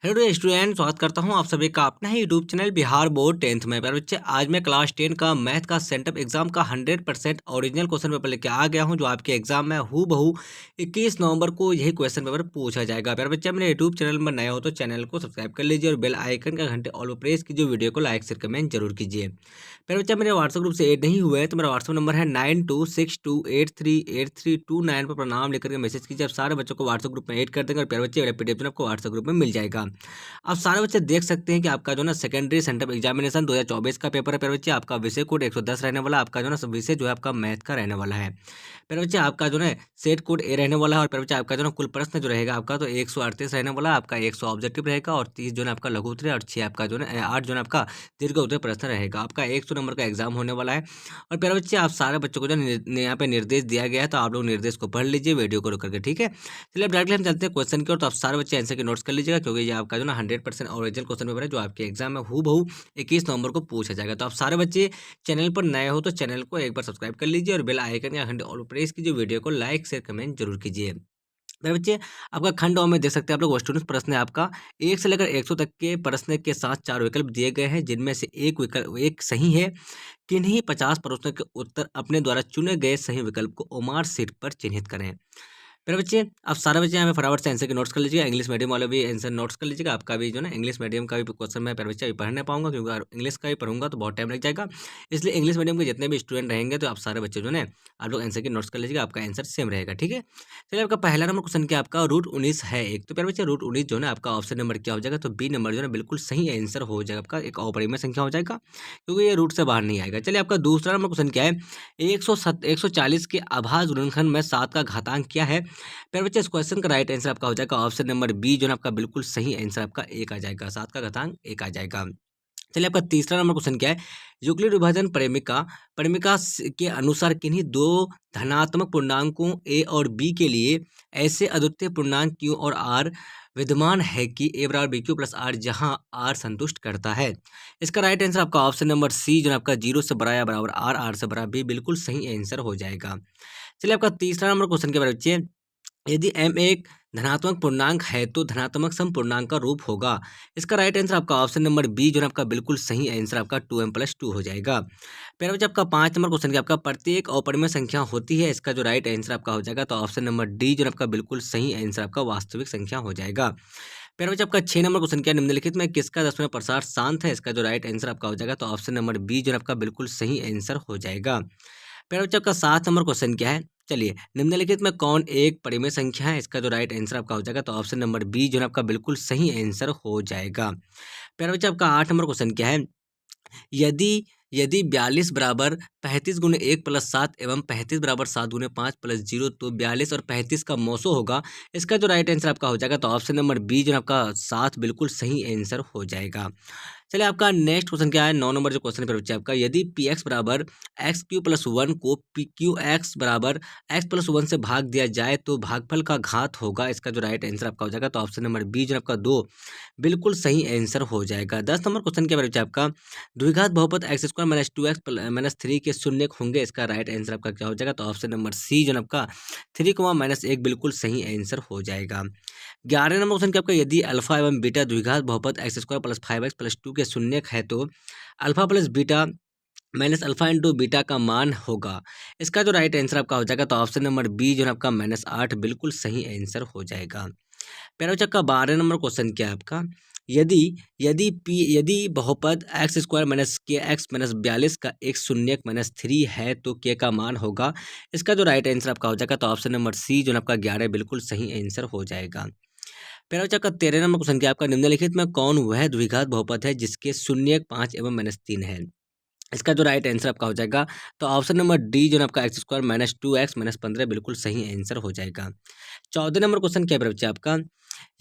Hello student, स्वागत करता हूं आप सभी का अपना ही YouTube channel Bihar board 10th में। प्यारे बच्चे, आज मैं क्लास 10 का मैथ का सेंटअप एग्जाम का 100% ओरिजिनल क्वेश्चन पेपर लेके आ गया हूं, जो आपके एग्जाम में हूबहू 21 नवंबर को यही क्वेश्चन पेपर पूछा जाएगा। प्यारे बच्चे, मेरे यूट्यूब चैनल में नए हो तो चैनल को सब्सक्राइब कर लीजिए और बेल आइकन का घंटे ऑल पर प्रेस कीजिए। वीडियो को लाइक शेयर कमेंट जरूर कीजिए। प्यारे बच्चे, मेरे व्हाट्सएप ग्रुप से ऐड नहीं हुए हैं तो मेरा व्हाट्सएप नंबर है 9262838329 पर नाम लेकर के मैसेज कीजिए। आप सारे बच्चों को व्हाट्सएप ग्रुप में ऐड कर देंगे और प्यारे बच्चे, मेरा पीडीएफ आपको व्हाट्सएप ग्रुप में मिल जाएगा। आप सारे बच्चे देख सकते हैं कि आपका जो ना सेकेंडरी सेंटअप एग्जामिनेशन 2024 का पेपर है। प्यारे बच्चे, आपका विषय कोड 110 रहने वाला है। आपका जो ना विषय जो है आपका मैथ का रहने वाला है। प्यारे बच्चे, आपका जो है सेट कोड ए रहने वाला है। और प्यारे बच्चे, आपका जो ना कुल प्रश्न जो रहेगा आपका तो 138 रहने वाला है। आपका 100 ऑब्जेक्टिव रहेगा और 30 जो है आपका लघु उत्तरीय और 6 आपका जो है 8 जो है आपका दीर्घ उत्तरीय प्रश्न रहेगा। आपका 100 नंबर का एग्जाम होने वाला है। और प्यारे बच्चे, आप सारे बच्चों को जो यहाँ पे निर्देश दिया गया है, तो आप लोग निर्देश को पढ़ लीजिए वीडियो को रोक करके। ठीक है, चलिए अब डायरेक्टली हम चलते हैं क्वेश्चन की ओर। तो आप सारे बच्चे आंसर के नोट्स कर लीजिएगा, क्योंकि ये आपका जो ना 100% ओरिजिनल क्वेश्चन पेपर है, जो आपके एग्जाम में हूबहू 21 नवंबर को पूछा जाएगा। तो आप सारे बच्चे चैनल पर नए हो तो चैनल को एक बार सब्सक्राइब कर लीजिए और बेल आइकन या घंटे ऑल प्रेस कीजिए। वीडियो को लाइक शेयर कमेंट जरूर कीजिए। मेरे बच्चे, आपका खंड ओ में देख सकते हैं आप लोग, स्टूडेंट प्रश्न है आपका 1 से लेकर 100 तक के प्रश्न के साथ 4 विकल्प दिए गए हैं, जिनमें से एक सही है। किन्हीं 50 प्रश्नों के उत्तर अपने द्वारा चुने गए सही विकल्प को ओमार शीट पर चिन्हित करें। मेरे बच्चे, आप सारे बच्चे यहाँ पे फटाफट से आंसर के नोट्स कर लीजिएगा। इंग्लिश मीडियम वाले भी आंसर नोट्स कर लीजिएगा। आपका भी जो ना इंग्लिश मीडियम का भी क्वेश्चन मैं प्यारे बच्चे अभी पढ़ नहीं पाऊंगा, क्योंकि अगर इंग्लिश का भी पढ़ूंगा तो बहुत टाइम लग जाएगा। इसलिए इंग्लिश मीडियम के जितने भी स्टूडेंट रहेंगे तो आप सारे बच्चे जो है आप लोग आंसर के नोट्स कर लीजिएगा। आपका आंसर सेम रहेगा। ठीक है, चलिए आपका पहला नंबर क्वेश्चन क्या आपका √19 है एक। तो प्यारे बच्चे, √19 जो है आपका ऑप्शन नंबर क्या हो जाएगा, तो बी नंबर जो है बिल्कुल सही आंसर हो जाएगा। आपका एक अपरिमेय संख्या हो जाएगा, क्योंकि ये रूट से बाहर नहीं आएगा। चलिए आपका दूसरा नंबर क्वेश्चन क्या है, 140 के अभाज्य गुणनखंड में 7 का घातांक क्या है। प्यारे बच्चे, इस क्वेश्चन का राइट आंसर आपका हो जाएगा ऑप्शन नंबर बी, जो है आपका बिल्कुल सही आंसर आपका एक आ जाएगा। 7 का घातांक 1 आ जाएगा। चलिए आपका तीसरा नंबर क्वेश्चन क्या है, यूक्लिड विभाजन परिमिका परिमिका के अनुसार किन्हीं दो धनात्मक पूर्णांकों ए और बी के लिए ऐसे अद्वितीय पूर्णांक क्यू और आर विद्यमान है कि ए बराबर बी क्यू प्लस आर, जहां आर संतुष्ट करता है। इसका राइट आंसर आपका ऑप्शन नंबर सी, जो है आपका 0 से बड़ा या बराबर आर, आर से बड़ा बी, बिल्कुल सही आंसर हो जाएगा। चलिए आपका तीसरा नंबर क्वेश्चन के बारे में बच्चे, यदि m एक धनात्मक पूर्णांक है तो धनात्मक सम पूर्णांक का रूप होगा। इसका राइट आंसर आपका ऑप्शन नंबर बी, जो है आपका बिल्कुल सही आंसर आपका 2m+2 हो जाएगा। प्यारे बच्चे, आपका 5 नंबर क्वेश्चन आपका प्रत्येक अपरिमेय संख्या होती है। इसका जो राइट आंसर आपका हो जाएगा तो ऑप्शन नंबर डी, जो है आपका बिल्कुल सही आंसर आपका वास्तविक संख्या हो जाएगा। प्यारे बच्चे, आपका 6 नंबर क्वेश्चन क्या, निम्नलिखित में किसका दसवें प्रसार शांत है। इसका जो राइट आंसर आपका हो जाएगा तो ऑप्शन नंबर बी, जो है आपका बिल्कुल सही आंसर हो जाएगा। प्यारे बच्चे, आपका 7 नंबर क्वेश्चन क्या है, चलिए, निम्नलिखित में कौन एक परिमेय संख्या है। इसका जो राइट आंसर आपका हो जाएगा तो ऑप्शन नंबर बी, जो है आपका बिल्कुल सही आंसर हो जाएगा। प्यारे बच्चे, आपका 8 नंबर क्वेश्चन क्या है, यदि यदि 42 बराबर 35 गुने 1 प्लस 7 एवं 35 बराबर 7 गुने 5 प्लस 0, तो 42 और 35 का मौसो होगा। इसका जो राइट आंसर आपका हो जाएगा तो ऑप्शन नंबर बी, जो है आपका 7 बिल्कुल सही आंसर हो जाएगा। चलिए आपका नेक्स्ट क्वेश्चन क्या है, 9 नंबर जो क्वेश्चन है बच्चे आपका, यदि पी एक्स बराबर एक्स क्यू प्लस 1 को पी क्यू एक्स बराबर एक्स प्लस 1 से भाग दिया जाए तो भागफल का घात होगा। इसका जो राइट आंसर आपका हो जाएगा तो ऑप्शन नंबर बी, जो आपका 2 बिल्कुल सही आंसर हो जाएगा। 10 नंबर क्वेश्चन क्या बच्चे आपका, द्विघात बहुपद x² माइनस 2x माइनस 3 के शून्य होंगे। इसका राइट आंसर आपका क्या हो जाएगा तो ऑप्शन नंबर सी, जो आपका 3, -1 बिल्कुल सही आंसर हो जाएगा। 11 नंबर क्वेश्चन क्या आपका, यदि अल्फा एवं बीटा द्विघात बहुपद x² प्लस 5x प्लस 2 के शून्य है तो alpha plus beta minus alpha into beta का मान होगा। इसका जो राइट आंसर आपका हो जाएगा तो ऑप्शन नंबर बी, जो है आपका -8 बिल्कुल सही आंसर हो जाएगा। प्यारे बच्चों, का 12 नंबर क्वेश्चन क्या है आपका, यदि यदि बहुपद x² माइनस के एक्स माइनस 42 का एक शून्यक -3 है तो के का मान होगा। इसका जो राइट आंसर आपका हो जाएगा तो ऑप्शन नंबर सी, जो है आपका 11 बिल्कुल सही आंसर हो जाएगा। प्यारे बच्चों, का 13 नंबर क्वेश्चन क्या है आपका, निम्नलिखित में कौन वह द्विघात बहुपद है जिसके शून्यक 5 एवं -3 है। इसका जो राइट आंसर आपका हो जाएगा तो ऑप्शन नंबर डी, जो है आपका x² माइनस 2x माइनस 15 बिल्कुल सही आंसर हो जाएगा। 14 नंबर क्वेश्चन क्या है बच्चे आपका,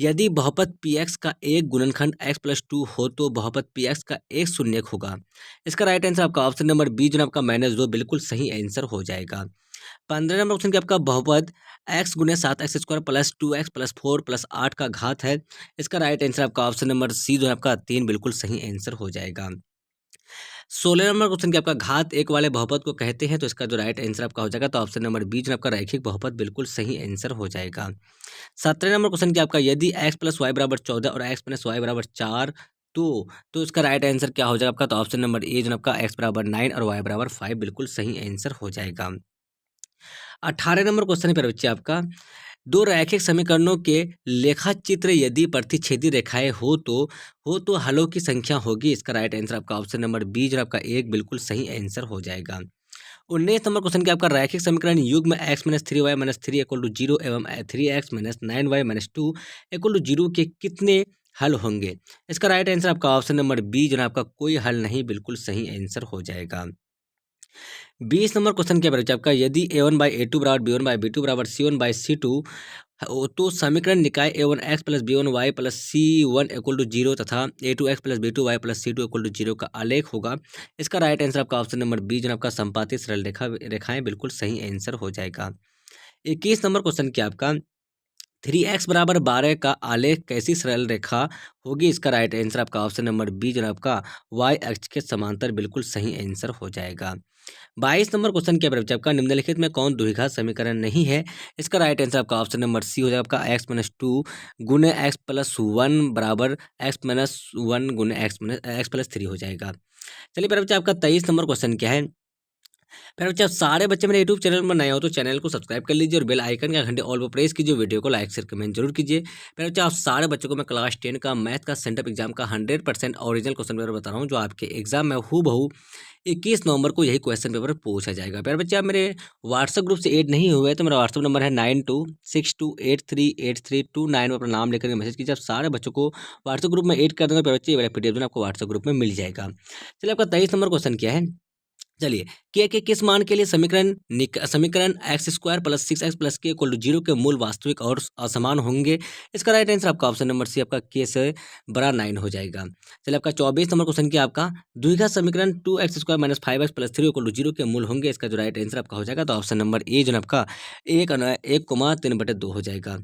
यदि बहुपद पी एक्स का एक गुणनखंड x+2 हो तो बहुपद पी एक्स का एक शून्यक होगा। इसका राइट आंसर आपका ऑप्शन नंबर बी, जो है आपका -2 बिल्कुल सही आंसर हो जाएगा। 15 नंबर क्वेश्चन क्या आपका, बहुपद x गुने 7x² plus 2x plus 4 plus 8 का घात है। इसका राइट आंसर आपका ऑप्शन नंबर सी, जो है आपका 3 बिल्कुल सही आंसर हो जाएगा। 16 नंबर क्वेश्चन, कि आपका घात एक वाले बहुपद को कहते हैं, तो इसका जो राइट आंसर आपका हो जाएगा, तो ऑप्शन नंबर बी जो आपका रैखिक बहुपद बिल्कुल सही आंसर हो जाएगा। 17 नंबर क्वेश्चन, कि आपका यदि x प्लस वाई बराबर 14 और x माइनस वाई बराबर 4, तो इसका राइट आंसर क्या हो जाएगा आपका, तो ऑप्शन नंबर ए जो आपका x बराबर 9 और y बराबर 5 बिल्कुल सही आंसर हो जाएगा। 18 नंबर क्वेश्चन पर बच्चे आपका, दो रैखिक समीकरणों के लेखा चित्र यदि प्रतिच्छेदी रेखाएं हो तो हलों की संख्या होगी। इसका राइट आंसर आपका ऑप्शन नंबर बी जो आपका एक बिल्कुल सही आंसर हो जाएगा। 19 नंबर क्वेश्चन, के आपका रैखिक समीकरण युग्म x minus 3y minus 3 equal to 0 एवं 3x minus 9y minus 2 equal to 0 के कितने हल होंगे। इसका राइट आंसर आपका ऑप्शन नंबर बी जो आपका कोई हल नहीं बिल्कुल सही आंसर हो जाएगा। 20 नंबर क्वेश्चन क्या बच्चा आपका, यदि a1 बाई ए टू बराबर b1 बाई b2 बराबर c1 बाई c2 तो समीकरण निकाय a1 x plus b1 y plus c1 equal to 0 तथा a2 x plus b2 y plus c2 equal to 0 का आलेख होगा। इसका राइट आंसर आपका ऑप्शन नंबर बी जो आपका संपाती सरल रेखाएं बिल्कुल सही आंसर हो जाएगा। 21 नंबर क्वेश्चन क्या आपका, 3x बराबर 12 का आलेख कैसी सरल रेखा होगी। इसका राइट आंसर आपका ऑप्शन नंबर बी जो आपका y अक्ष के समांतर बिल्कुल सही आंसर हो जाएगा। 22 नंबर क्वेश्चन क्या बच्चा आपका, निम्नलिखित में कौन द्विघात समीकरण नहीं है। इसका राइट आंसर आपका ऑप्शन नंबर सी हो जाएगा आपका एक्स माइनस 2 गुने एक्स प्लस 1 बराबर एक्स माइनस 1 गुने एक्स प्लस 3 हो जाएगा। चलिए मेरा बच्चा आपका 23 नंबर क्वेश्चन क्या है। फिर बच्चा सारे बच्चे मेरे यूट्यूब चैनल पर नए हो तो चैनल को सब्सक्राइब कर लीजिए और बेल आइकन का घंटे ऑल पर प्रेस कीजिए, वीडियो को लाइक शेयर कमेंट जरूर कीजिए। फिर बच्चा आप सारे बच्चों को मैं क्लास 10 का मैथ का सेंटअप एग्जाम का 100% ओरिजिनल क्वेश्चन पेपर बता रहा हूँ, जो आपके एग्जाम में हूबहू 21 नवंबर को यही क्वेश्चन पेपर पूछा जाएगा। प्यारे बच्चे आप मेरे व्हाट्सएप ग्रुप से ऐड नहीं हुए तो मेरा व्हाट्सएप नंबर है 9262838329 में अपना नाम लेकर मैसेज कीजिए। आप सारे बच्चों को व्हाट्सएप ग्रुप में ऐड कर दूंगा। प्यारे बच्चे मेरा पीडीएफ आपको व्हाट्सएप ग्रुप में मिल जाएगा। चलिए आपका 23 नंबर क्वेश्चन क्या है। चलिए के किस मान के लिए समीकरण x square plus 6x plus के इक्वल टू 0 के मूल वास्तविक और असमान होंगे। इसका राइट आंसर आपका ऑप्शन नंबर सी आपका के से बड़ा 9 हो जाएगा। चलिए आपका 24 नंबर क्वेश्चन क्या आपका, द्विघात समीकरण 2x square minus 5x plus 3 equal to 0 के मूल होंगे। इसका जो राइट आंसर आपका हो जाएगा, तो ऑप्शन नंबर ए जो आपका 1,3/2 हो जाएगा।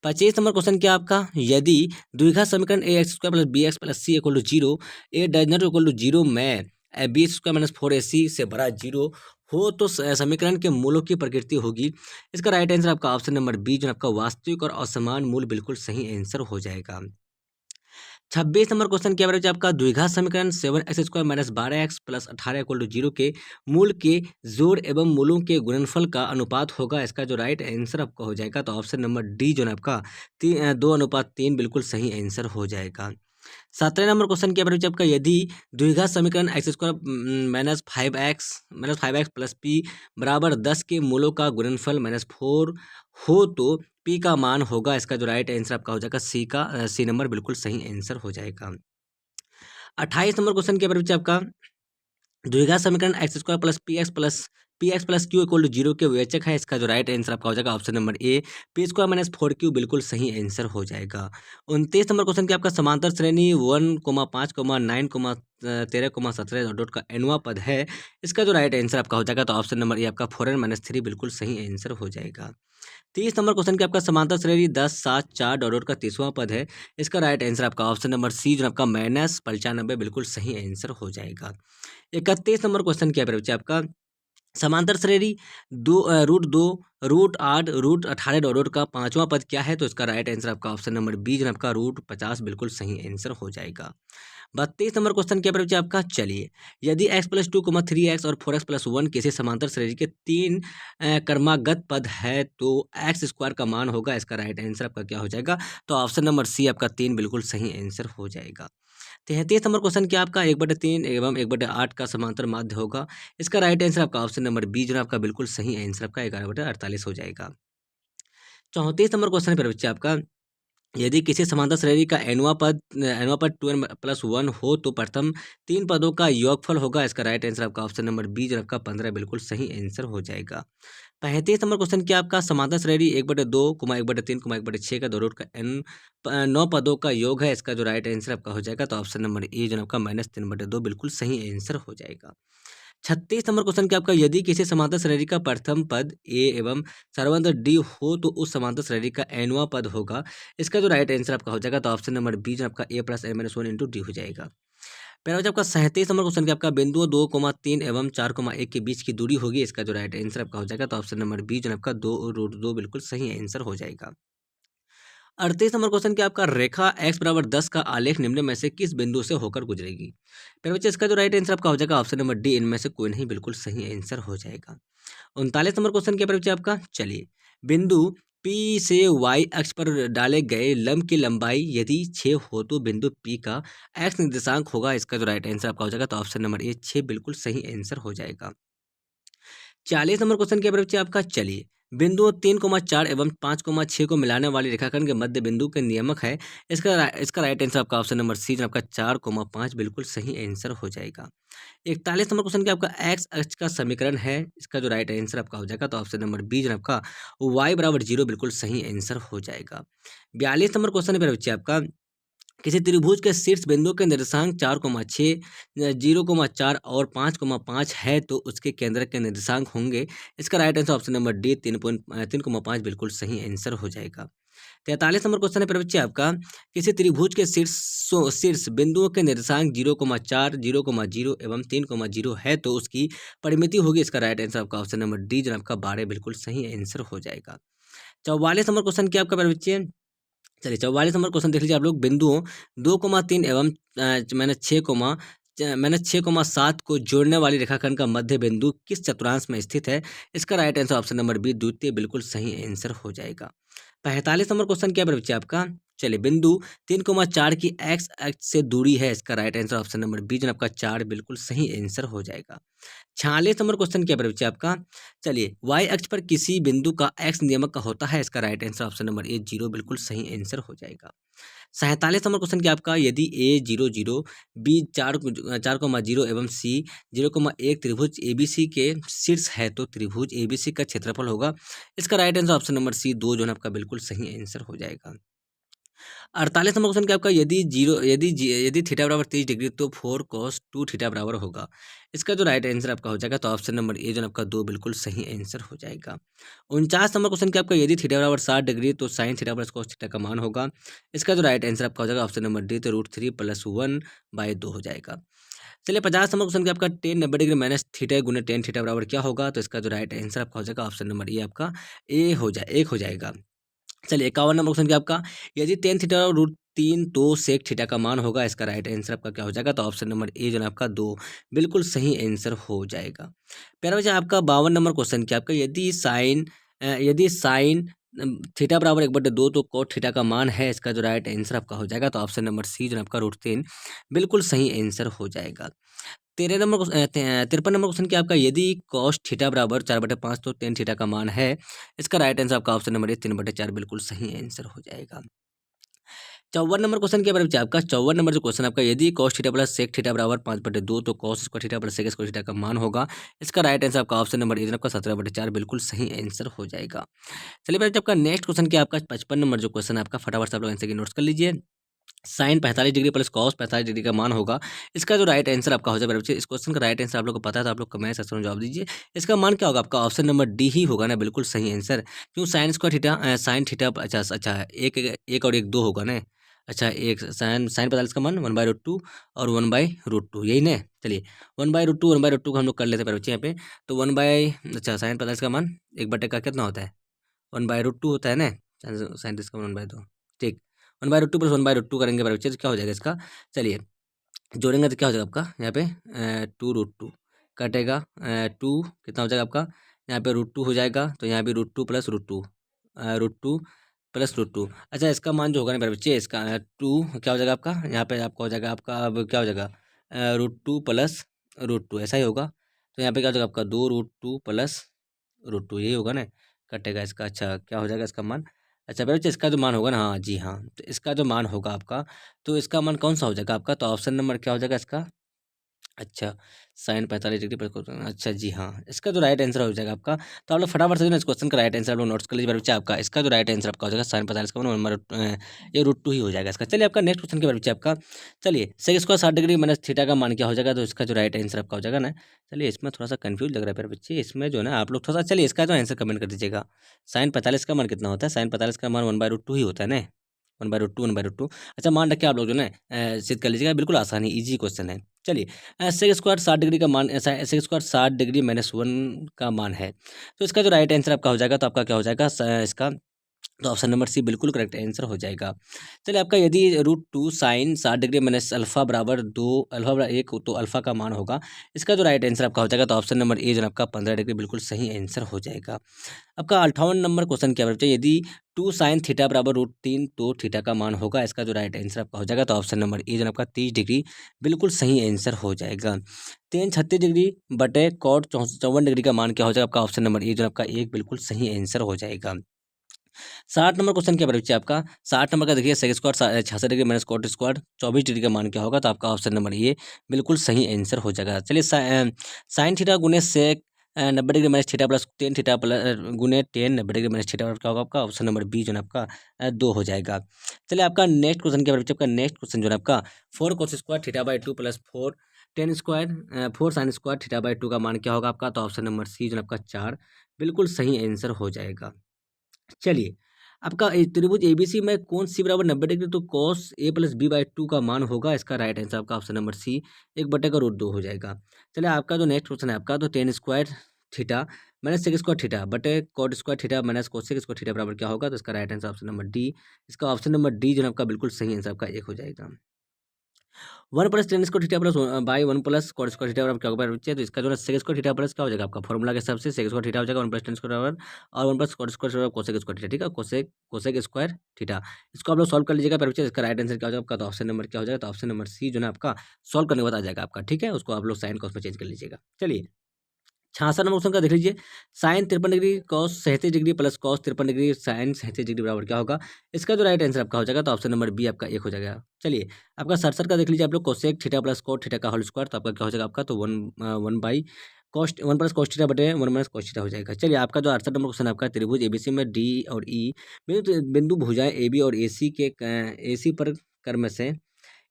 25 नंबर क्वेश्चन क्या आपका, यदि द्विघात समीकरण A X square plus B X plus C equal to 0 A does not equal to 0 में बी स्क्वायर माइनस 4ac से बड़ा 0 हो तो समीकरण के मूलों की प्रकृति होगी। इसका राइट आंसर आपका ऑप्शन नंबर बी जो आपका वास्तविक और असमान मूल बिल्कुल सही आंसर हो जाएगा। 26 नंबर क्वेश्चन क्या बच्चा आपका, द्विघात समीकरण 7x square minus 12x plus 18 equal to 0 के मूल के जोड़ एवं मूलों के गुणनफल का अनुपात होगा। इसका जो राइट आंसर आपका हो जाएगा, तो ऑप्शन नंबर डी जो है आपका 2:3 बिल्कुल सही आंसर हो जाएगा। 17 नंबर क्वेश्चन क्या बच्चा आपका, यदि द्विघात समीकरण x square minus 5x plus P बराबर 10 के मूलों का गुणनफल -4 हो तो पी का मान होगा। इसका जो राइट आंसर आपका हो जाएगा सी नंबर बिल्कुल सही आंसर हो जाएगा। 28 नंबर क्वेश्चन क्या बच्चा आपका, द्विघात समीकरण x plus q equal to 0 के विवेचक है। इसका जो राइट आंसर आपका हो जाएगा option number A P square minus 4q बिल्कुल सही आंसर हो जाएगा। 29 नंबर क्वेश्चन क्या आपका, समांतर श्रेणी 1,5,9,13,17 डॉट का एनवा पद है। इसका जो राइट आंसर आपका हो जाएगा, तो ऑप्शन नंबर ए आपका 4n-3 बिल्कुल सही आंसर हो जाएगा। 30 नंबर क्वेश्चन क्या आपका, समांतर श्रेणी 10,7,4 डॉट का 30वां पद है। इसका राइट आंसर आपका ऑप्शन नंबर सी जो आपका -95 बिल्कुल सही आंसर हो जाएगा। 31 नंबर क्वेश्चन क्या है बच्चे आपका, समांतर श्रेणी √2 √8 √18 डॉट का 5वां पद क्या है। तो इसका राइट आंसर आपका ऑप्शन नंबर बी जो आपका √50 बिल्कुल सही आंसर हो जाएगा। 32 नंबर क्वेश्चन क्या बच्चे आपका, चलिए यदि x प्लस 2 3x और 4x प्लस 1 किसी समांतर श्रेणी के 3 क्रमागत पद है तो एक्स स्क्वायर का मान होगा। इसका राइट आंसर आपका क्या हो जाएगा, तो ऑप्शन नंबर सी आपका 3 बिल्कुल सही आंसर हो जाएगा। 33 नंबर क्वेश्चन क्या आपका, 1/3 एवं 1/8 का समांतर माध्य होगा। इसका राइट आंसर आपका ऑप्शन नंबर बी जो आपका बिल्कुल सही आंसर आपका 11/48 हो जाएगा। 34 नंबर क्वेश्चन पर बच्चे आपका, यदि किसी समांतर श्रेणी का एनवा पद 2n+1 हो तो प्रथम 3 पदों का योगफल होगा। इसका राइट आंसर आपका ऑप्शन नंबर बी जो आपका 15 बिल्कुल सही आंसर हो जाएगा। 35 नंबर क्वेश्चन क्या आपका, समांतर श्रेणी 1/2, 1/3, 1/6 का 2 का n 9 पदों का योग है। इसका जो राइट आंसर आपका हो जाएगा, तो ऑप्शन नंबर ए जो आपका -3/2 बिल्कुल सही आंसर हो जाएगा। 36 नंबर क्वेश्चन क्या आपका, यदि किसी समांतर श्रेणी का प्रथम पद ए एवं सर्वांतर डी हो तो उस समांतर श्रेणी का nवां पद होगा। इसका जो राइट आंसर आपका हो जाएगा, तो ऑप्शन नंबर बी जो आपका a + n - 1 × d हो जाएगा। प्यारा बच्चा आपका 37 नंबर क्वेश्चन, क्या आपका बिंदुओं 2,3 एवं 4,1 के बीच की दूरी होगी, इसका जो राइट आंसर आपका हो जाएगा तो ऑप्शन नंबर बी जो है आपका 2√2 बिल्कुल सही आंसर हो जाएगा। 38 नंबर क्वेश्चन, क्या आपका रेखा x बराबर 10 का आलेख निम्न में से किस बिंदु से होकर गुजरेगी। फिर बच्चे इसका जो राइट आंसर आपका हो जाएगा ऑप्शन नंबर डी, इनमें से कोई नहीं बिल्कुल सही आंसर हो जाएगा। 39 नंबर क्वेश्चन क्या बच्चे आपका, चलिए बिंदु P से y अक्ष पर डाले गए लंब की लंबाई यदि 6 हो तो बिंदु P का x निर्देशांक होगा, इसका जो राइट आंसर आपका हो जाएगा तो ऑप्शन नंबर ए 6 बिल्कुल सही आंसर हो जाएगा। 40 नंबर क्वेश्चन क्या बच्चे आपका, चलिए बिंदुओं 3,4 एवं 5,6 को मिलाने वाली रेखाखंड के मध्य बिंदु के नियमक है, इसका राइट आंसर आपका ऑप्शन नंबर सी जो आपका 4,5 बिल्कुल सही आंसर हो जाएगा। 41 नंबर क्वेश्चन क्या आपका एक्स अक्ष का समीकरण है, इसका जो राइट आंसर आपका हो जाएगा तो ऑप्शन नंबर बी जो आपका y बराबर 0 बिल्कुल सही आंसर हो जाएगा। 42 नंबर क्वेश्चन है मेरे बच्चे आपका, किसी त्रिभुज के शीर्ष बिंदु के निर्देशांक 4,6, 0,4 और 5,5 है तो उसके केंद्र के निर्देशांक होंगे, इसका right answer option number D 3,5 बिल्कुल सही आंसर हो जाएगा। 43 नंबर क्वेश्चन है मेरे बच्चे आपका, किसी त्रिभुज के शीर्ष बिंदुओं के निर्देशांक 0,4, 0,0 एवं 3,0 है तो उसकी परिमिति होगी, इसका राइट आंसर आपका ऑप्शन नंबर डी जो आपका 12 बिल्कुल सही आंसर हो जाएगा। 44 नंबर क्वेश्चन क्या आपका मेरे बच्चे, चलिए 44 नंबर क्वेश्चन देख लीजिए आप लोग, बिंदुओं 2,3 एवं मैंने 6,7 को जोड़ने वाली रेखाखंड का मध्य बिंदु किस चतुर्थांश में स्थित है, इसका right answer option number B द्वितीय बिल्कुल सही आंसर हो जाएगा। 45 नंबर क्वेश्चन क्या है बच्चे आपका, चलिए बिंदु 3,4 की एक्स अक्ष से दूरी है, इसका right answer option number B जो आपका 4 बिल्कुल सही आंसर हो जाएगा। 46 नंबर क्वेश्चन क्या है बच्चे आपका, चलिए वाई अक्ष पर किसी बिंदु का एक्स नियमक का होता है, इसका right answer option number A 0 बिल्कुल सही आंसर हो जाएगा। 47 नंबर क्वेश्चन क्या आपका, यदि ए 0,0, बी 4,0 एवं सी 0,1 त्रिभुज एबीसी के शीर्ष है तो त्रिभुज एबीसी का क्षेत्रफल होगा, इसका right answer option number C 2 जो है आपका बिल्कुल सही आंसर हो जाएगा। 48 नंबर क्वेश्चन क्या आपका, यदि थीटा बराबर 30 डिग्री तो 4 cos 2 थीटा बराबर होगा, इसका जो राइट आंसर आपका हो जाएगा तो ऑप्शन नंबर ए जो आपका 2 बिल्कुल सही आंसर हो जाएगा। 49 नंबर क्वेश्चन क्या आपका, यदि थीटा बराबर 60 डिग्री तो sine theta plus cos theta का मान होगा, इसका जो राइट आंसर आपका हो जाएगा ऑप्शन नंबर डी तो √3 + 1/2 हो जाएगा। चलिए 50 नंबर क्वेश्चन क्या आपका, टेन 90 डिग्री माइनस थीटा गुने टेन थीटा बराबर क्या होगा, तो इसका जो राइट आंसर आपका हो जाएगा ऑप्शन नंबर ए आपका एक हो जाएगा। चलिए 51 नंबर क्वेश्चन क्या आपका, यदि टेन थीटा √3 तो सेक थीटा का मान होगा, इसका राइट आंसर आपका क्या हो जाएगा, तो ऑप्शन नंबर ए जो है आपका 2 बिल्कुल सही आंसर हो जाएगा। प्यारा बच्चा आपका 52 नंबर क्वेश्चन क्या आपका, यदि साइन थीटा बराबर 1/2 तो कोट थीटा का मान है, इसका जो राइट आंसर आपका हो जाएगा तो ऑप्शन नंबर सी जो है आपका √3 बिल्कुल सही आंसर हो जाएगा। 53 नंबर क्वेश्चन क्या आपका, यदि cos थीटा बराबर 4/5 तो टेन थीटा का मान है, इसका राइट आंसर आपका ऑप्शन नंबर 3/4 बिल्कुल सही आंसर हो जाएगा। 54 नंबर क्वेश्चन क्या बच्चा आपका, 54 नंबर जो क्वेश्चन आपका, यदि cos theta plus sec theta बराबर 5/2 तो cos square theta plus sec square theta का मान होगा, इसका राइट आंसर आपका ऑप्शन नंबर ए आपका 17/4 बिल्कुल सही आंसर हो जाएगा। चलिए बच्चा आपका नेक्स्ट क्वेश्चन क्या आपका 55 नंबर जो क्वेश्चन है आपका, फटाफट से आप लोग आंसर की नोट्स कर लीजिए। Sine 45 degree plus cos 45 degree का मान होगा, इसका जो राइट आंसर आपका हो जाएगा बच्चे, इस क्वेश्चन का राइट आंसर आप लोग को पता है तो आप लोग कमेंट सेक्शन में जवाब दीजिए। इसका मान क्या होगा, आपका ऑप्शन नंबर डी ही होगा ना बिल्कुल सही आंसर, क्यों sine square theta sine theta अच्छा एक एक और एक 2 होगा ना, अच्छा एक साइन साइन 45 का मान 1/√2 और 1/√2 यही ना। चलिए 1/√2 1/√2 को हम लोग कर लेते हैं बच्चे यहाँ पे, तो अच्छा साइन 45 का मान 1/2 का कितना होता है, 1/√2 होता है ना, साइंटिस्ट का 1/2 ठीक, 1/√2 + 1/√2 करेंगे बच्चे तो क्या हो जाएगा इसका, चलिए जोड़ेंगे तो क्या हो जाएगा आपका यहाँ पे 2√2 कटेगा, 2 कितना हो जाएगा आपका यहाँ पे √2 हो जाएगा, तो यहाँ पे √2 + √2 √2 + √2, अच्छा इसका मान जो होगा ना मेरे बच्चे, इसका 2 क्या हो जाएगा आपका, यहाँ पे आपका हो जाएगा आपका, अब क्या हो जाएगा √2 + √2 ऐसा ही होगा, तो यहाँ पे क्या हो जाएगा आपका 2√2 + √2 यही होगा ना, कटेगा इसका, अच्छा क्या हो जाएगा इसका मान, अच्छा मेरे बच्चे इसका जो मान होगा ना, हाँ जी हाँ, तो इसका जो मान होगा आपका, तो इसका मान कौन सा हो जाएगा आपका, तो ऑप्शन नंबर क्या हो जाएगा इसका, अच्छा साइन 45 डिग्री पर, अच्छा जी हाँ, इसका जो राइट आंसर हो जाएगा आपका, तो आप लोग फटाफट से जो है इस क्वेश्चन का राइट आंसर आप लोग नोट्स कर लीजिए बच्चे, आपका इसका जो राइट आंसर आपका हो जाएगा साइन 45 का वन ये √2 ही हो जाएगा इसका। चलिए आपका नेक्स्ट क्वेश्चन के बच्चे आपका, चलिए sec square 60 degree minus theta का मान क्या हो जाएगा, तो इसका जो राइट आंसर आपका हो जाएगा ना, चलिए इसमें थोड़ा सा कंफ्यूज लग रहा है मेरे बच्चे, इसमें जो है ना आप लोग थोड़ा सा, चलिए इसका जो आंसर कमेंट कर दीजिएगा, साइन 45 का मान कितना होता है, साइन 45 का मान 1/√2 ही होता है ना, 1/√2 1/√2। अच्छा मान रखिए आप लोग जो है ना सिद्ध कर लीजिएगा, बिल्कुल आसान है, ईजी क्वेश्चन है। चलिए सेक स्क्वायर 60 डिग्री का मान सेक स्क्वायर 60 डिग्री -1 का मान है, तो इसका जो राइट आंसर आपका हो जाएगा, तो आपका क्या हो जाएगा इसका, तो ऑप्शन नंबर सी बिल्कुल करेक्ट आंसर हो जाएगा। चलिए आपका यदि √2 साइन 60 डिग्री माइनस अल्फा बराबर 2 अल्फा बराबर 1 तो अल्फा का मान होगा, इसका जो राइट आंसर आपका हो जाएगा, तो ऑप्शन नंबर ए जो है आपका 15 डिग्री बिल्कुल सही आंसर हो जाएगा। आपका 58 नंबर क्वेश्चन क्या बच्चा, यदि 2 साइन थीटा बराबर √3 तो थीटा का मान होगा, इसका जो राइट आंसर आपका हो जाएगा, तो ऑप्शन नंबर ए जो है आपका 30 डिग्री बिल्कुल सही आंसर हो जाएगा। टेन 36 डिग्री बटे कॉट 54 डिग्री का मान क्या हो जाएगा, आपका ऑप्शन नंबर ए जो है आपका एक बिल्कुल सही आंसर हो जाएगा। 60 नंबर क्वेश्चन क्या बच्चे आपका, 60 नंबर का देखिए sec square 66 degree minus cot square 24 degree का मान क्या होगा, तो आपका ऑप्शन नंबर ये बिल्कुल सही आंसर हो जाएगा। चलिए साइन थीटा गुने सेक 90 degree minus theta plus tan theta plus गुने टेन 90 डिग्री माइनस थीटा क्या होगा, आपका ऑप्शन नंबर बी जो है आपका 2 हो जाएगा। चलिए आपका नेक्स्ट क्वेश्चन क्या बच्चे, आपका नेक्स्ट क्वेश्चन जो है आपका 4 cos square theta by 2 plus 4 ten square 4 sine square theta by 2 का मान क्या होगा आपका, तो ऑप्शन नंबर सी जो है आपका 4 बिल्कुल सही आंसर हो जाएगा। चलिए आपका त्रिभुज एबीसी में कौन सी बराबर 90 डिग्री, तो cos A plus B by 2 का मान होगा, इसका राइट आंसर आपका ऑप्शन नंबर सी 1/√2 हो जाएगा। चलिए आपका जो नेक्स्ट क्वेश्चन है आपका, तो tan square theta minus sec square theta बटे cot square theta minus cosec square theta बराबर क्या होगा, तो इसका right answer option number D, इसका ऑप्शन नंबर डी जो है आपका बिल्कुल सही आंसर आपका एक हो जाएगा। 1 + tan² theta plus by 1 + cot² theta बराबर क्या होगा बच्चे, तो इसका जो है sec² थीटा प्लस क्या हो जाएगा, आपका फॉर्मूला के हिसाब से sec² थीटा हो जाएगा 1 + tan² बराबर और 1 + cot² कोसेक² थीटा, ठीक है, कोसेक² थीटा। इसको आप लोग सॉल्व कर लीजिएगा पर बच्चे, इसका राइट आंसर क्या हो जाएगा आपका, तो ऑप्शन नंबर क्या हो जाएगा, तो ऑप्शन नंबर सी जो है आपका सॉल्व करने के बाद आ जाएगा आपका, ठीक है, उसको आप लोग साइन कॉस में चेंज कर लीजिएगा। चलिए 66 नंबर क्वेश्चन का देख लीजिए, sine 53 degree cos 37 degree plus cos 53 degree sine 37 degree बराबर क्या होगा, इसका जो राइट आंसर आपका हो जाएगा, तो ऑप्शन नंबर बी आपका एक हो जाएगा। चलिए आपका 67 का देख लीजिए आप लोग, cosec theta plus cot theta का होल स्क्वायर, तो आपका क्या हो जाएगा आपका, तो 1 + cos थीटा बटे 1 - cos थीटा हो जाएगा। चलिए आपका जो 68 नंबर क्वेश्चन आपका, त्रिभुज एबीसी में डी और ई बिंदु भुजाएं ए बी और ए सी के ए सी पर कर्म से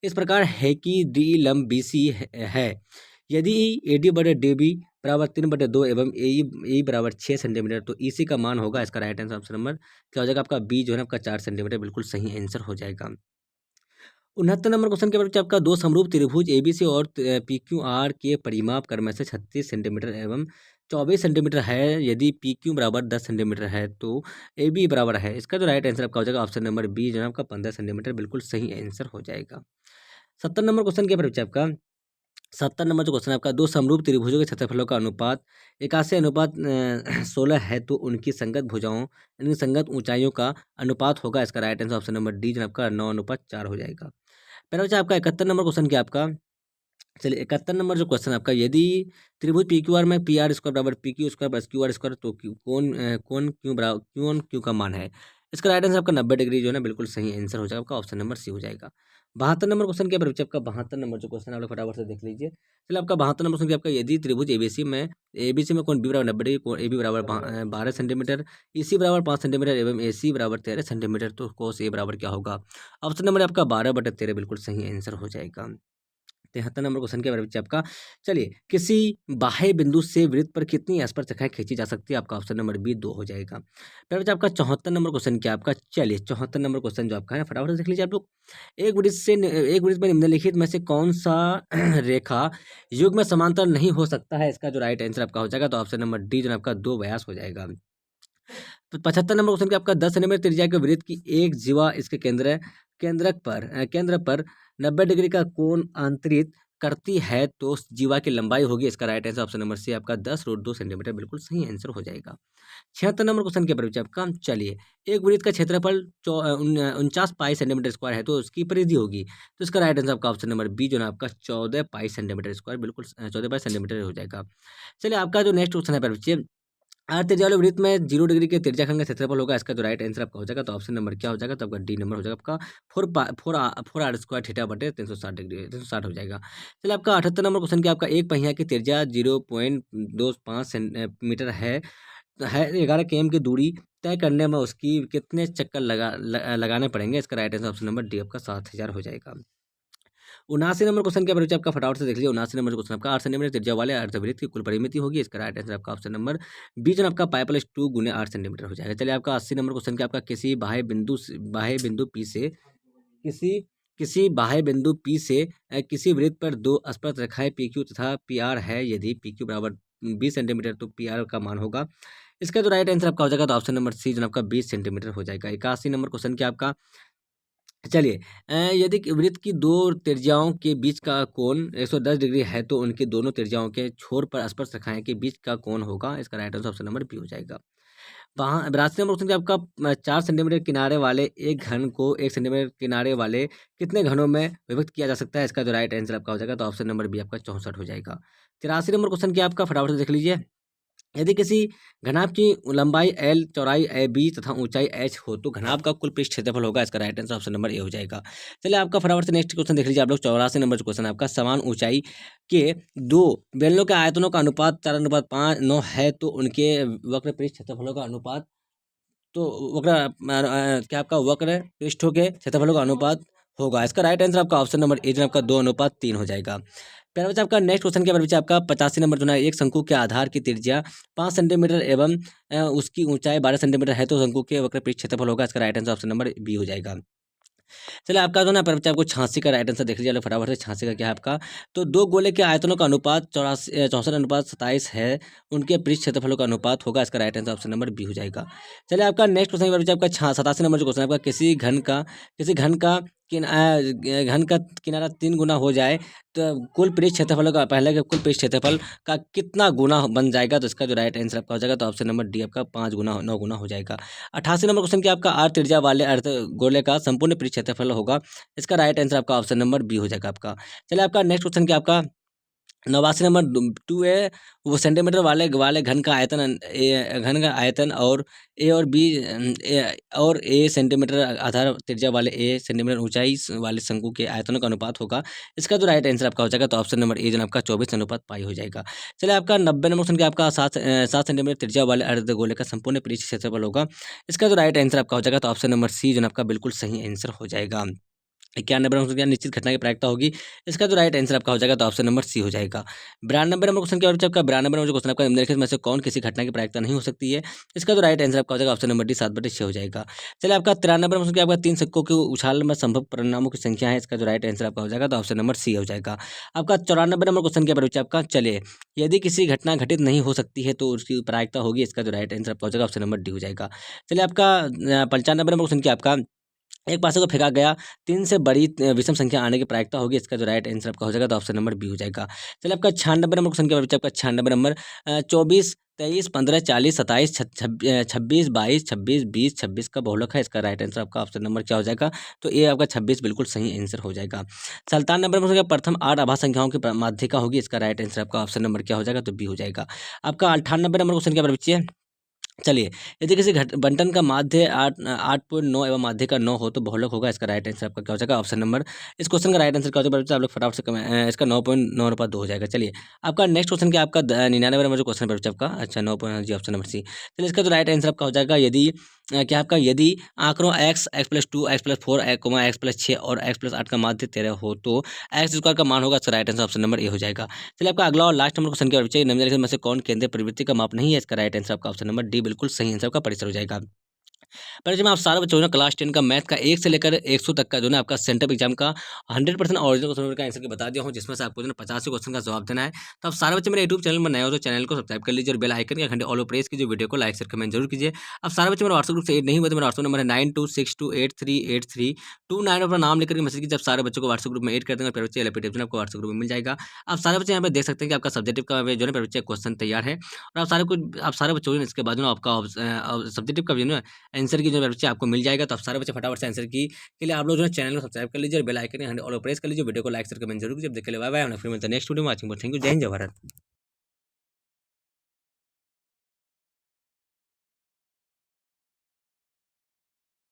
इस प्रकार है कि डी लंब बी सी है, यदि ए डी बटे डी बी बराबर 3/2 एवं ए बराबर 6 सेंटीमीटर, तो ई सी का मान होगा, इसका राइट आंसर ऑप्शन नंबर क्या हो जाएगा आपका बी जो है ना आपका 4 सेंटीमीटर बिल्कुल सही आंसर हो जाएगा। 69 नंबर क्वेश्चन के बच्चे आपका दो समरूप त्रिभुज एबीसी और पी क्यू आर के परिमाप क्रम से 36 सेंटीमीटर एवं 24 सेंटीमीटर है, यदि पी क्यू बराबर 10 सेंटीमीटर है तो ए बी बराबर है, इसका जो राइट आंसर आपका हो जाएगा ऑप्शन नंबर बी जो है आपका 15 सेंटीमीटर बिल्कुल सही आंसर हो जाएगा। 70 नंबर क्वेश्चन के बच्चे आपका 70 नंबर जो क्वेश्चन है आपका, दो समरूप त्रिभुजों के क्षेत्रफलों का अनुपात 81:16 है, तो उनकी संगत भुजाओं यानी संगत ऊंचाइयों का अनुपात होगा, इसका right answer option number D जो आपका 9:4 हो जाएगा। पहला बच्चा आपका 71 नंबर क्वेश्चन क्या आपका, चलिए 71 नंबर जो क्वेश्चन आपका, यदि त्रिभुज पी क्यू आर में पी आर स्क्वायर बराबर P Q square plus Q R square, तो कौन क्यू बराबर क्यू का मान है, इसका राइट आंसर आपका 90 डिग्री जो है ना बिल्कुल सही आंसर हो जाएगा, आपका ऑप्शन नंबर सी हो जाएगा। 72 नंबर क्वेश्चन क्या बच्चे आपका, 72 नंबर जो क्वेश्चन आप लोग फटाफट से देख लीजिए। चलिए आपका 72 नंबर क्वेश्चन क्या आपका, यदि त्रिभुज एबीसी में कोण बी बराबर 90 डिग्री, कोण ए बी बराबर 12 सेंटीमीटर, ई सी बराबर 5 सेंटीमीटर एवं ए सी बराबर 13 सेंटीमीटर, तो कोस ए बराबर क्या होगा, ऑप्शन नंबर आपका 12/13 बिल्कुल सही आंसर हो जाएगा। 73 नंबर क्वेश्चन के बारे में आपका, चलिए किसी बाह्य बिंदु से वृत्त पर कितनी स्पर्श रेखाएं खींची जा सकती है, आपका ऑप्शन नंबर बी 2 हो जाएगा। फिर बच्चा आपका 74 नंबर क्वेश्चन क्या आपका, चलिए 74 नंबर क्वेश्चन जो आपका है फटाफट से देख लीजिए आप लोग, एक वृत्त में निम्नलिखित में से कौन सा रेखा युग में समांतर नहीं हो सकता है, इसका जो राइट आंसर आपका हो जाएगा, तो ऑप्शन नंबर डी जो आपका 2 व्यास हो जाएगा। तो 75 नंबर क्वेश्चन आपका 10 सेंटीमीटर त्रिज्या के वृत्त की एक जीवा इसके केंद्र पर 90 डिग्री का कोण अंतरित करती है, तो उस जीवा की लंबाई होगी, इसका right answer option number C आपका 10√2 सेंटीमीटर बिल्कुल सही आंसर हो जाएगा। 76 नंबर क्वेश्चन के परिचय आपका, चलिए एक वृत्त का क्षेत्रफल 49 पाई सेंटीमीटर स्क्वायर है, तो उसकी परिधि होगी, तो इसका राइट आंसर आपका ऑप्शन नंबर बी जो है आपका 14 पाई सेंटीमीटर स्क्वायर बिल्कुल 14 पाई सेंटीमीटर हो जाएगा। चलिए आपका जो नेक्स्ट क्वेश्चन है परिचय, त्रिज्या वाले वृत्त में 0 डिग्री के त्रिज्याखंड का क्षेत्रफल होगा, इसका जो राइट आंसर आपका हो जाएगा, तो ऑप्शन नंबर क्या हो जाएगा, तो आपका डी नंबर हो जाएगा आपका 4 आर स्क्वायर थीटा बटे 360 हो जाएगा। चलिए आपका 78 नंबर क्वेश्चन क्या आपका, एक पहिया की त्रिज्या 0.25 मीटर है 11 km की दूरी तय करने में उसकी कितने चक्कर लगाने पड़ेंगे, इसका right answer option number D आपका 7000 हो जाएगा। 79 नंबर क्वेश्चन क्या बच्चे आपका फटाफट से देख लीजिए। 79 नंबर क्वेश्चन आपका 8 सेंटीमीटर त्रिज्या वाले अर्धवृत्त की कुल परिमिति होगी। इसका राइट आंसर आपका ऑप्शन नंबर बी जो आपका पाई प्लस 2 गुने 8 सेंटीमीटर हो जाएगा। चलिए आपका 80 नंबर क्वेश्चन क्या आपका किसी बाह्य बिंदु पी से किसी किसी बाह्य बिंदु पी से किसी वृत्त पर दो स्पर्श रेखाएं पी क्यू तथा पी आर है। यदि पी क्यू बराबर 20 सेंटीमीटर तो पी आर का मान होगा। इसका जो राइट आंसर आपका हो जाएगा तो ऑप्शन नंबर सी जो आपका 20 सेंटीमीटर हो जाएगा। 81 नंबर क्वेश्चन क्या आपका चलिए यदि वृत्त की दो त्रिज्याओं के बीच का कोण 110 डिग्री है तो उनकी दोनों त्रिज्याओं के छोर पर स्पर्श रेखाएं के बीच का कोण होगा। इसका right answer option number B हो जाएगा। वहाँ 82 नंबर क्वेश्चन आपका 4 सेंटीमीटर किनारे वाले एक घन को 1 सेंटीमीटर किनारे वाले कितने घनों में विभक्त किया जा सकता है। इसका जो राइट आंसर आपका हो जाएगा तो ऑप्शन नंबर बी आपका 64 हो जाएगा। 83 नंबर क्वेश्चन क्या आपका फटाफट से देख लीजिए। यदि किसी घनाभ की लंबाई L, चौड़ाई AB तथा ऊंचाई H हो तो घनाभ का कुल पृष्ठ क्षेत्रफल होगा। इसका right answer option number A हो जाएगा। चलिए आपका फटाफट से नेक्स्ट क्वेश्चन देख लीजिए आप लोग। 84 नंबर क्वेश्चन आपका समान ऊंचाई के दो बेलनों के आयतनों का अनुपात 4:9 है तो उनके वक्र पृष्ठ क्षेत्रफलों का अनुपात तो वक्र क्या आपका वक्र पृष्ठों के क्षेत्रफलों का अनुपात होगा। इसका राइट आंसर आपका ऑप्शन नंबर ए जो आपका 2:3 हो जाएगा। प्यारा बच्चा आपका नेक्स्ट क्वेश्चन क्या बच्चा आपका 85 नंबर जो है एक शंकु के आधार की त्रिज्या 5 सेंटीमीटर एवं उसकी ऊंचाई 12 सेंटीमीटर है तो शंकु के वक्र पृष्ठ क्षेत्रफल होगा। इसका right answer option number B हो जाएगा। चलिए आपका जो ना बच्चा आपको 86 का राइट आंसर देख लीजिए फटाफट से। 86 का क्या है आपका तो दो गोले के आयतनों का अनुपात 64:27 है उनके पृष्ठ क्षेत्रफलों का अनुपात होगा। इसका right answer option number B हो जाएगा। चलिए आपका नेक्स्ट क्वेश्चन बच्चा आपका 87 नंबर जो क्वेश्चन आपका घन का किनारा 3 गुना हो जाए तो कुल पृष्ठ क्षेत्रफलों का पहले के कुल पृष्ठ क्षेत्रफल का कितना गुना बन जाएगा। तो इसका जो राइट आंसर आपका हो जाएगा तो ऑप्शन नंबर डी आपका 5 गुना 9 गुना हो जाएगा। 88 नंबर क्वेश्चन क्या आपका आर त्रिज्या वाले अर्ध गोले का संपूर्ण पृष्ठ क्षेत्रफल होगा। इसका राइट आंसर आपका ऑप्शन नंबर बी हो जाएगा आपका। चलिए आपका नेक्स्ट क्वेश्चन क्या आपका 89 नंबर 2 है वो सेंटीमीटर वाले घन का आयतन और ए और बी और ए सेंटीमीटर आधार त्रिज्या वाले ए सेंटीमीटर ऊंचाई वाले शंकु के आयतनों का अनुपात होगा। इसका जो राइट आंसर आपका हो जाएगा तो ऑप्शन नंबर ए जो आपका 24:5 हो जाएगा। चलिए आपका 90 नंबर क्वेश्चन क्या आपका 7 सेंटीमीटर त्रिज्या वाले अर्धगोले का संपूर्ण पृष्ठ क्षेत्रफल होगा। इसका जो राइट आंसर आपका हो जाएगा तो ऑप्शन नंबर सी जो आपका बिल्कुल सही आंसर हो जाएगा। 91 नंबर क्वेश्चन निश्चित घटना की प्रायिकता होगी। इसका जो राइट आंसर आपका हो जाएगा तो ऑप्शन नंबर सी हो जाएगा। 92 नंबर क्वेश्चन क्या आपका 92 नंबर क्वेश्चन आपका निम्नलिखित में से कौन किसी घटना की प्रायिकता नहीं हो सकती है। इसका जो राइट आंसर आपका हो जाएगा ऑप्शन नंबर डी 7/6 हो जाएगा। चलिए आपका 93 नंबर क्वेश्चन क्या आपका 3 सिक्कों के उछाल में संभव परिणामों की संख्या है। इसका जो राइट आंसर आपका हो जाएगा तो ऑप्शन नंबर सी हो जाएगा। आपका 94 नंबर क्वेश्चन क्या बच्चा आपका चलिए यदि किसी घटना घटित नहीं हो सकती है तो उसकी प्रायिकता होगी। इसका जो राइट आंसर आपका हो जाएगा ऑप्शन नंबर डी हो जाएगा। चलिए आपका 95 नंबर क्वेश्चन क्या आपका एक पासे को फेंका गया 3 से बड़ी विषम संख्या आने की प्रायिकता होगी। इसका जो राइट आंसर आपका हो जाएगा तो ऑप्शन नंबर बी हो जाएगा। चलिए आपका 96 नंबर क्वेश्चन क्या बच्चा आपका 96 नंबर 24 23 15 40 27 26 22 26 20 26 का बहुलक है। इसका राइट आंसर आपका ऑप्शन नंबर क्या हो जाएगा तो ये आपका 26 बिल्कुल सही आंसर हो जाएगा। 97 नंबर क्वेश्चन प्रथम 8 आभा संख्याओं की माध्यिका होगी। इसका राइट आंसर आपका ऑप्शन नंबर क्या हो जाएगा तो बी हो जाएगा। आपका 98 नंबर क्वेश्चन क्या बच्चे चलिए यदि किसी बंटन का माध्य 8.9 एवं माध्य का 9 हो तो बहुलक होगा। इसका राइट आंसर आपका क्या हो जाएगा ऑप्शन नंबर इस क्वेश्चन का राइट आंसर क्या हो जाएगा आप लोग फटाफट से इसका 9.9/2 हो जाएगा। चलिए आपका नेक्स्ट क्वेश्चन क्या आपका 99 नंबर जो क्वेश्चन है आपका अच्छा 9 जी ऑप्शन नंबर सी। चलिए इसका जो राइट आंसर आपका हो जाएगा क्या आपका यदि आंकड़ों x+2 x+4 x+6 और x+8 का माध्य 13 हो तो x² का मान होगा। इसका right answer option number A हो जाएगा। चलिए आपका अगला और लास्ट नंबर क्वेश्चन क्या बच्चे निम्नलिखित में से कौन केंद्रीय प्रवृत्ति का माप नहीं है। इसका राइट आंसर आपका ऑप्शन नंबर डी बिल्कुल सही आंसर का परिसर हो जाएगा। पर जब आप सारे बच्चों ने क्लास 10 का मैथ का 1 से लेकर 100 तक का जो है आपका सेंटर एग्जाम का 100% ओरिजिनल क्वेश्चन का आंसर बता दिया हूँ जिसमें से आपको जो है 50 क्वेश्चन का जवाब देना है। तो आप सारे बच्चे मेरे यूट्यूब चैनल में नए हो तो चैनल को सब्सक्राइब कर लीजिए और बेल आइकन का घंटे ऑल प्रेस कीजिए। वीडियो को लाइक शेयर कमेंट जरूर कीजिए। अब सारे बच्चे मेरे व्हाट्सएप ग्रुप से एड नहीं हुए तो मेरा व्हाट्सएप नंबर है 9262838329 अपना नाम लेकर मैसेज कीजिए। जब सारे बच्चों को व्हाट्सएप ग्रुप में एड कर देंगे फिर बच्चे एलपीटीएफ आपको व्हाट्सएप ग्रुप में मिल जाएगा। आप सारे बच्चे यहाँ पे देख सकते हैं कि आपका सब्जेक्टिव का जो है बच्चे क्वेश्चन तैयार है और आप सारे बच्चों ने इसके बाद आपका सब्जेक्टिव का जो है आंसर की जो बच्चे आपको मिल जाएगा। तो आप सारे बच्चे फटाफट से आंसर की के लिए आप लोग जो है चैनल को सब्सक्राइब कर लीजिए और बेल आइकन ऑल प्रेस कर लीजिए। वीडियो को लाइक शेयर कमेंट जरूर कीजिए। देख के लिए बाय बाय। फिर मिलते हैं नेक्स्ट वीडियो में। Watching thank you. जय हिंद जय भारत।